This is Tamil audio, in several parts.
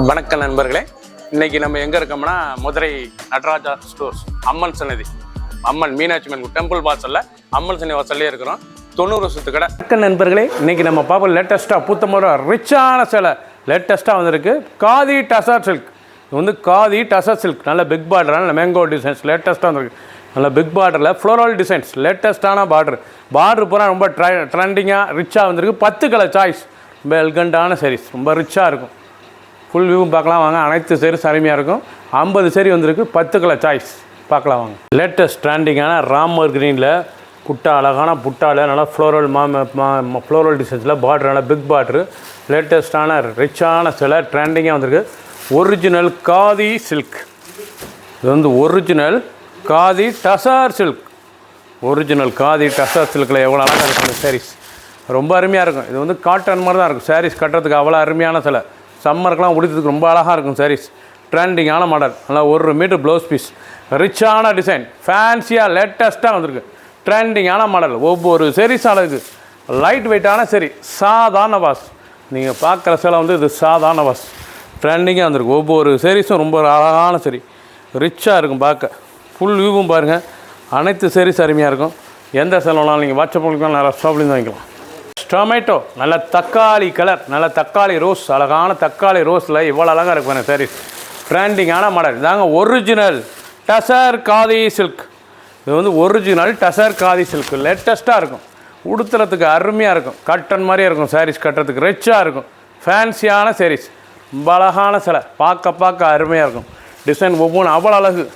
வணக்கம் நண்பர்களே, இன்னைக்கு நம்ம எங்கே இருக்கோம்னா மதுரை நடராஜா ஸ்டோர்ஸ் அம்மன் சன்னதி, அம்மன் மீனாட்சி அம்மன் டெம்பிள் வாசலில் அம்மன் சன்னதி வாசல்லே இருக்கிறோம். 90 வருஷத்து கடை. வணக்கம் நண்பர்களே, இன்னைக்கு நம்ம பார்ப்போம் லேட்டஸ்ட்டாக புத்தமர ரிச்சான சிலை லேட்டஸ்ட்டாக வந்திருக்கு. காதி டசர் சில்க். இது வந்து காதி டசர் சில்க், நல்ல பிக் பார்டரான நல்ல மேங்கோ டிசைன்ஸ் லேட்டஸ்ட்டாக வந்திருக்கு. நல்ல பிக் பார்டரில் ஃப்ளோரல் டிசைன்ஸ் லேட்டஸ்ட்டான பார்டர் பூரா ரொம்ப ட்ரெண்டிங்காக ரிச்சாக வந்திருக்கு. 10 கலர் சாய்ஸ், ரொம்ப எல்கண்டான சாரீஸ், ரொம்ப ரிச்சாக இருக்கும். ஃபுல் வியூவும் பார்க்கலாம் வாங்க. அனைத்து சேரீஸ் அருமையாக இருக்கும். 50 சேரீ வந்திருக்கு, 10 கலர் சாய்ஸ் பார்க்கலாம் வாங்க. லேட்டஸ்ட் ட்ரெண்டிங்கான ராமர் க்ரீனில் புட்டா, அழகான புட்டாவில் நல்லா ஃப்ளோரல் டிசைன்ஸில் பார்டர், நல்லா பிக் பார்டரு, லேட்டஸ்ட்டான ரிச்சான சில ட்ரெண்டிங்காக வந்திருக்கு. Original khadi silk. இது வந்து original khadi tussar silk. Original khadi tussar சில்கில் எவ்வளோ அழகாக இருக்கும் அந்த சாரீஸ், ரொம்ப அருமையாக இருக்கும். இது வந்து காட்டன் மாதிரி தான் இருக்கும். சாரீஸ் கட்டுறதுக்கு அவ்வளோ அருமையான சிலை, சம்மருக்கெலாம் உடுத்துறதுக்கு ரொம்ப அழகாக இருக்கும். சாரீஸ் ட்ரெண்டிங்கான மாடல், நல்லா 1 மீட்டர் ப்ளவுஸ் பீஸ், ரிச்சான டிசைன், ஃபேன்சியாக லேட்டஸ்ட்டாக வந்திருக்கு. ட்ரெண்டிங்கான மாடல், ஒவ்வொரு சாரீஸ் அழகு, லைட் வெயிட்டான சரி, சாதாரண வாஸ். நீங்கள் பார்க்குற சிலை வந்து இது சாதாரண வாஸ், ட்ரெண்டிங்காக வந்திருக்கு. ஒவ்வொரு சாரீஸும் ரொம்ப அழகான சரி, ரிச்சாக இருக்கும் பார்க்க. ஃபுல் வியூவும் பாருங்கள், அனைத்து சாரீஸ் அருமையாக இருக்கும். எந்த செலவுனாலும் நீங்கள் வாட்ஸ்அப் பண்ணிக்கலாம், நிறையா ஷாப்லேருந்து வாங்கிக்கலாம். டொமேட்டோ, நல்ல தக்காளி கலர், நல்ல தக்காளி ரோஸ், அழகான தக்காளி ரோஸில் இவ்வளோ அழகாக இருக்கும் சாரீஸ். ட்ரெண்டிங்கான மாடல் இதாங்க. Original tussar khadi silk. இது வந்து ஒரிஜினல் டசர் காதி சில்க், லேட்டஸ்ட்டாக இருக்கும். உடுத்துறதுக்கு அருமையாக இருக்கும், கட்டன் மாதிரியே இருக்கும். சாரீஸ் கட்டுறதுக்கு ரிச்சாக இருக்கும், ஃபேன்சியான சாரீஸ், ரொம்ப அழகான சிலை, பார்க்க அருமையாக இருக்கும். டிசைன் ஒவ்வொன்றும் அவ்வளோ அழகு,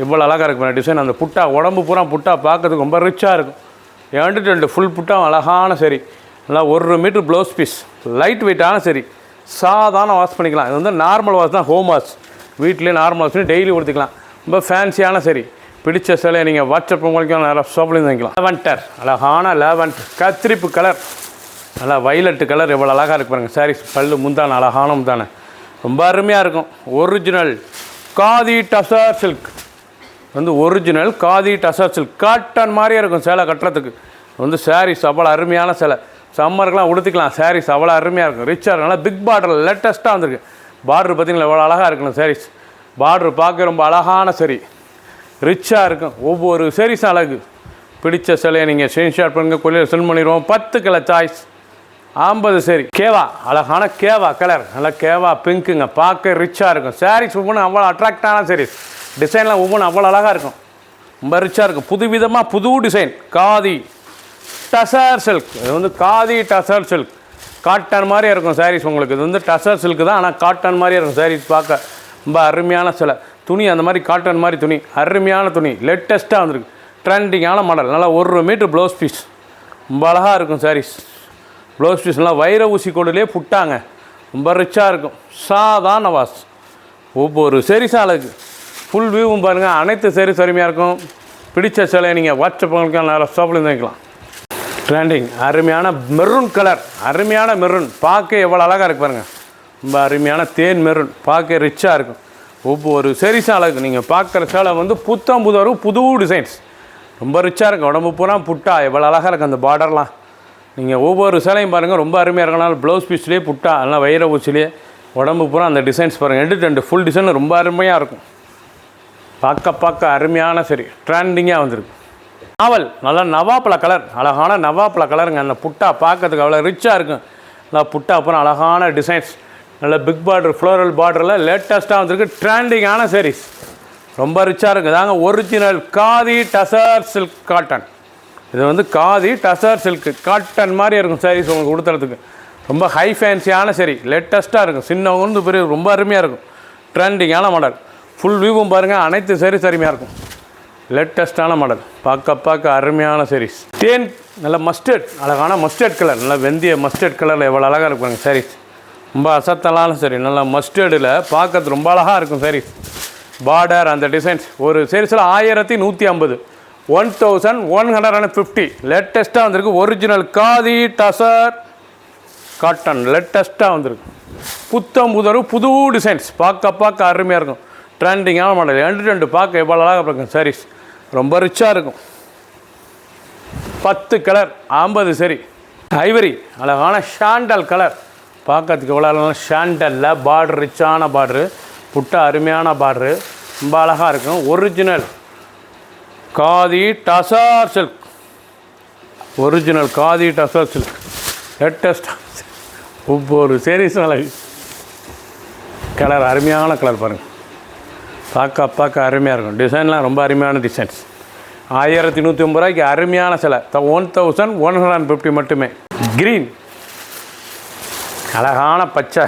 இவ்வளோ அழகாக இருக்கும் டிசைன். அந்த புட்டா, உடம்பு பூரா புட்டா பார்க்கறதுக்கு ரொம்ப ரிச்சாக இருக்கும். 2 ஃபுல் புட்டா அழகான சரி, நல்லா 1 மீட்டர் ப்ளவுஸ் பீஸ், லைட் வெயிட்டான சரி, சாதாரண வாஷ் பண்ணிக்கலாம். இது வந்து நார்மல் வாஷ் தான், ஹோம் வாஷ். வீட்டிலே நார்மல் வாஷ் பண்ணி டெய்லி கொடுத்துக்கலாம். ரொம்ப ஃபேன்சியான சரி, பிடிச்ச சிலையை நீங்கள் வாட்ஸ்அப் உங்களுக்கு நிறையா ஷாப்லேருந்து வாங்கிக்கலாம். லேவெண்டர், அழகான லேவெண்டர் கத்திரிப்பு கலர், நல்லா வைலட்டு கலர், எவ்வளோ அழகாக இருக்கு பாருங்கள். சாரீஸ் பல்லு முந்தான, அழகான முந்தான, ரொம்ப அருமையாக இருக்கும். Original khadi tussar silk. வந்து original khadi tussar silk, cotton மாதிரியே இருக்கும் சேலை கட்டுறதுக்கு. வந்து சாரீஸ் அவ்வளோ அருமையான சேலை, சம்மருக்கெலாம் உடுத்திக்கலாம். சாரீஸ் அவ்வளோ அருமையாக இருக்கும், ரிச்சாக இருக்கும். நல்லா பிக் பார்டர் லேட்டஸ்ட்டாக வந்திருக்கு. பார்டர் பார்த்திங்களா எவ்வளோ அழகாக இருக்கணும் சாரீஸ். பார்டர் பார்க்க ரொம்ப அழகான சரி, ரிச்சாக இருக்கும். ஒவ்வொரு சாரீஸும் அழகு. பிடிச்ச சிலையை நீங்கள் ஸ்க்ரீன்ஷாட் பண்ணுங்கள், கொரியர் சென்ட் பண்ணிடுவோம். 10 கலர் சாய்ஸ், 50 சரி. கேவா, அழகான கேவா கலர், நல்லா கேவா பிங்க்குங்க, பார்க்க ரிச்சாக இருக்கும். சாரீஸ் ஒவ்வொன்றும் அவ்வளோ அட்ராக்டான சாரீஸ், டிசைன்லாம் ஒவ்வொன்றும் அவ்வளோ அழகாக இருக்கும், ரொம்ப ரிச்சாக இருக்கும். புது விதமாக புது டிசைன் காதி டசர் சில்க். இது வந்து காதி டசர் சில்க், காட்டன் மாதிரியே இருக்கும் சாரீஸ் உங்களுக்கு. இது வந்து டசர் சில்க்கு தான், ஆனால் காட்டன் மாதிரியே இருக்கும் சாரீஸ். பார்க்க ரொம்ப அருமையான சிலை, துணி அந்த மாதிரி காட்டன் மாதிரி துணி, அருமையான துணி, லேட்டஸ்ட்டாக வந்திருக்கு. ட்ரெண்டிங்கான மாடல், நல்லா 1 மீட்டர் ப்ளவுஸ் பீஸ், ரொம்ப அழகாக இருக்கும் சாரீஸ். ப்ளவுஸ் பீஸ் நல்லா வைர ஊசி கோடுலேயே புட்டாங்க, ரொம்ப ரிச்சாக இருக்கும். சாதாரண வாஸ், ஒவ்வொரு சாரீஸும் அழகு. ஃபுல் வியூவும் பாருங்கள், அனைத்து சாரீஸ் அருமையாக இருக்கும். பிடிச்ச சிலையை நீங்கள் வாட்ஸ்அப் பண்ணிக்கலாம், நிறையா ஷாப்லேருந்து வாங்கிக்கலாம். ட்ரெண்டிங் அருமையான மெரூன் கலர், அருமையான மெரூன், பார்க்க எவ்வளோ அழகாக இருக்கு பாருங்கள். ரொம்ப அருமையான தேன் மெரூன், பார்க்க ரிச்சாக இருக்கும். ஒவ்வொரு சாரீஸும் அழகு. நீங்கள் பார்க்குற சேலை வந்து புத்தம் புது டிசைன்ஸ், ரொம்ப ரிச்சாக இருக்கும். உடம்பு பூரா புட்டா எவ்வளோ அழகாக இருக்குது. அந்த பார்டர்லாம் நீங்கள் ஒவ்வொரு சேலையும் பாருங்கள், ரொம்ப அருமையாக இருக்கனால ப்ளவுஸ் பீஸ்லேயே புட்டா, அதெல்லாம் வைர ஊசிலேயே உடம்பு பூரா அந்த டிசைன்ஸ் பாருங்கள். 2 ஃபுல் டிசைன் ரொம்ப அருமையாக இருக்கும். பார்க்க அருமையான சரி, ட்ரெண்டிங்காக வந்துருக்கு. நாவல், நல்லா நவாப்பழ கலர், அழகான நவாப்பழ கலருங்க. அந்த புட்டா பார்க்கறதுக்கு அவ்வளோ ரிச்சாக இருக்கும். நல்லா புட்டா அப்புறம் அழகான டிசைன்ஸ், நல்ல பிக் பார்டர் ஃப்ளோரல் பார்டரில் லேட்டஸ்ட்டாக வந்திருக்கு. ட்ரெண்டிங்கான சாரீஸ், ரொம்ப ரிச்சாக இருக்குது. தாங்க original khadi tussar silk cotton. இது வந்து காதி டசர் சில்க்கு, காட்டன் மாதிரி இருக்கும் சாரீஸ் உங்களுக்கு கொடுத்துறதுக்கு. ரொம்ப ஹை ஃபேன்சியான சரி, லேட்டஸ்ட்டாக இருக்கும். சின்னவங்க பெரிய, ரொம்ப அருமையாக இருக்கும். ட்ரெண்டிங்கான மாடல். ஃபுல் வியூவும் பாருங்கள், அனைத்து சாரீஸ் அருமையாக இருக்கும். லேட்டஸ்ட்டான மாடல், பார்க்க அருமையான சாரீஸ். தேன், நல்ல மஸ்டர்ட், அழகான மஸ்டர்ட் கலர், நல்லா வெந்திய மஸ்டர்ட் கலரில் எவ்வளோ அழகாக இருக்கும் சாரீஸ். ரொம்ப அசத்தலான சரி, நல்லா மஸ்டர்டில் பார்க்கறது ரொம்ப அழகாக இருக்கும் சாரீஸ். பார்டர் அந்த டிசைன்ஸ், ஒரு சாரீஸில் 1150, 1150 லேட்டஸ்ட்டாக வந்திருக்கு. ஒரிஜினல் காதி டசர் காட்டன், லேட்டஸ்ட்டாக வந்திருக்கு. புது டிசைன்ஸ், பார்க்க அருமையாக இருக்கும். ட்ரெண்டிங்கான மாடல், 2 பார்க்க எவ்வளோ அழகாக இருக்கும் சாரீஸ், ரொம்ப ரிச்சாக இருக்கும். 10 கலர், 50 சரி. ஐவரி, அழகான ஷாண்டல் கலர், பார்க்கறதுக்கு எவ்வளோ அழகான ஷாண்டலில் பார்டர், ரிச்சான பார்டரு, புட்டா அருமையான பார்டரு, ரொம்ப அழகாக இருக்கும். Original khadi tussar silk, original khadi tussar silk லேட்டஸ்ட்டாக. ஒவ்வொரு சேரீஸும் அழகு. கலர் அருமையான கலர் பாருங்கள், பார்க்க அருமையாக இருக்கும். டிசைன்லாம் ரொம்ப அருமையான டிசைன்ஸ். 1150 ரூபாய்க்கு அருமையான சிலை. 1150 மட்டுமே. க்ரீன், அழகான பச்சை,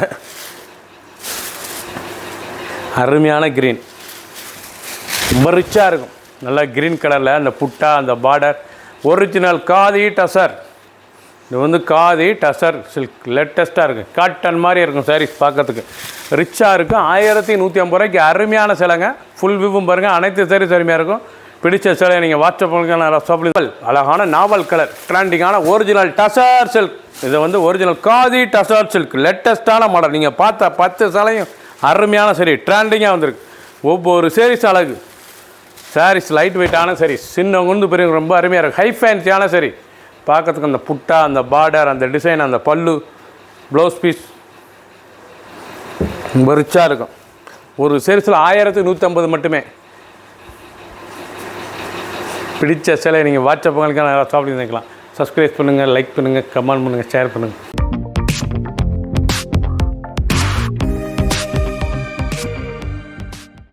அருமையான க்ரீன், ரொம்ப ரிச்சாக இருக்கும். நல்லா க்ரீன் கலரில் அந்த புட்டா, அந்த பார்டர், ஒரிஜினல் காதி டசர். இது வந்து காதி டசர் சில்க், லேட்டஸ்ட்டாக இருக்குது. காட்டன் மாதிரி இருக்கும் சாரீஸ், பார்க்கறதுக்கு ரிச்சாக இருக்கும். 1150 ரூபாய்க்கு அருமையான சிலைங்க. ஃபுல் வியூவும் பாருங்கள், அனைத்து சாரீஸ் அருமையாக இருக்கும். பிடிச்ச சிலையை நீங்கள் வாட்ஸ்அப் பண்ணுங்க. அழகான நாவல் கலர், ட்ரெண்டிங்கான ஒரிஜினல் டசர் சில்க். இது வந்து ஒரிஜினல் காதி டசர் சில்க், லேட்டஸ்ட்டான மாடல். நீங்கள் பார்த்த 10 சிலையும் அருமையான சரி, ட்ரெண்டிங்காக வந்திருக்கு. ஒவ்வொரு சாரீஸ் அழகு. சாரீஸ் லைட் வெயிட்டான சாரீஸ், சின்னவங்க பெரியவங்க ரொம்ப அருமையாக இருக்கும். ஹை ஃபேன்சியான சரி, பார்க்கறதுக்கு அந்த புட்டா, அந்த பார்டர், அந்த டிசைன், அந்த பல்லு, ப்ளவுஸ் பீஸ் ரொம்ப ரிச்சாக இருக்கும். ஒரு சாரீஸில் 1150 மட்டுமே. பிடிச்ச சிலை நீங்கள் வாட்ஸ்அப் பண்ணுங்கள், ஷாப்பிங் பண்ணிக்கலாம். சப்ஸ்கிரைப் பண்ணுங்கள், லைக் பண்ணுங்கள், கமெண்ட் பண்ணுங்கள், ஷேர் பண்ணுங்கள்.